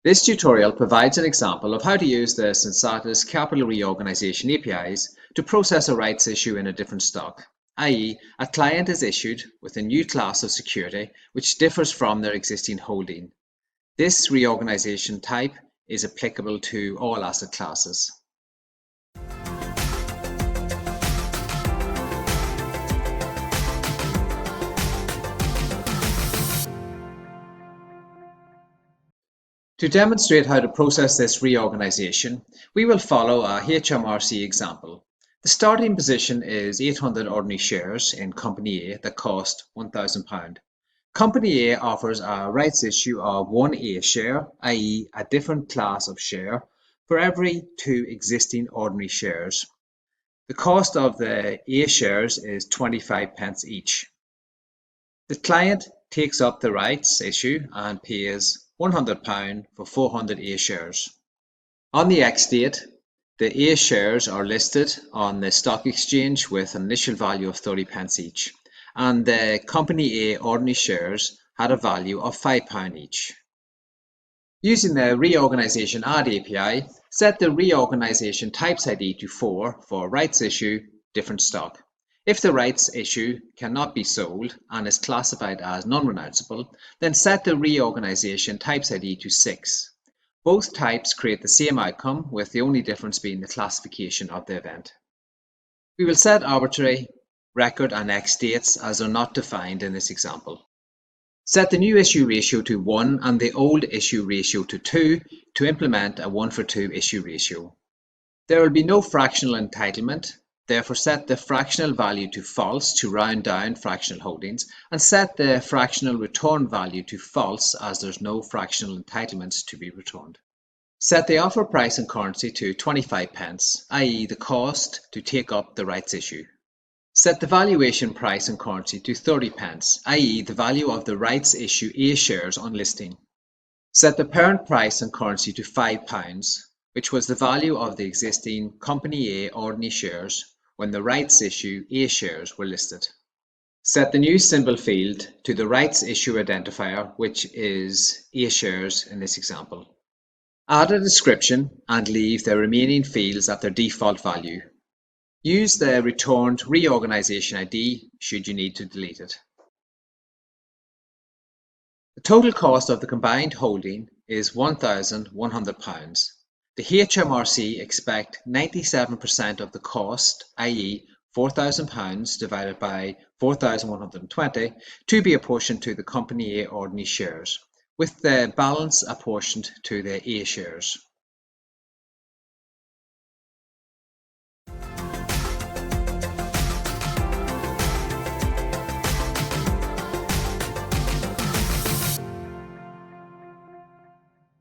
This tutorial provides an example of how to use the Sensatus Capital Reorganisation APIs to process a rights issue in a different stock, i.e. a client is issued with a new class of security which differs from their existing holding. This reorganisation type is applicable to all asset classes. To demonstrate how to process this reorganisation, we will follow a HMRC example. The starting position is 800 ordinary shares in Company A that cost £1,000. Company A offers a rights issue of 1A share, i.e. a different class of share, for every 2 existing ordinary shares. The cost of the A shares is 25p each. The client takes up the rights issue and pays £100 for 400 A shares. On the X date, the A shares are listed on the stock exchange with an initial value of 30p each, and the Company A ordinary shares had a value of £5 each. Using the Reorganisation Add API, set the Reorganisation Types ID to 4 for rights issue, different stock. If the rights issue cannot be sold and is classified as non-renounceable, then set the Reorganisation Types ID to 6. Both types create the same outcome, with the only difference being the classification of the event. We will set arbitrary record and X dates as are not defined in this example. Set the new issue ratio to 1 and the old issue ratio to 2 to implement a 1-for-2 issue ratio. There will be no fractional entitlement. Therefore, set the fractional value to false to round down fractional holdings, and set the fractional return value to false as there's no fractional entitlements to be returned. Set the offer price and currency to 25p, i.e. the cost to take up the rights issue. Set the valuation price and currency to 30p, i.e. the value of the rights issue A shares on listing. Set the parent price and currency to £5, which was the value of the existing Company A ordinary shares when the rights issue A shares were listed. Set the new symbol field to the rights issue identifier, which is A shares in this example. Add a description and leave the remaining fields at their default value. Use the returned reorganisation ID should you need to delete it. The total cost of the combined holding is £1,100. The HMRC expect 97% of the cost, i.e. £4,000 divided by 4,120, to be apportioned to the Company A ordinary shares, with the balance apportioned to the A shares.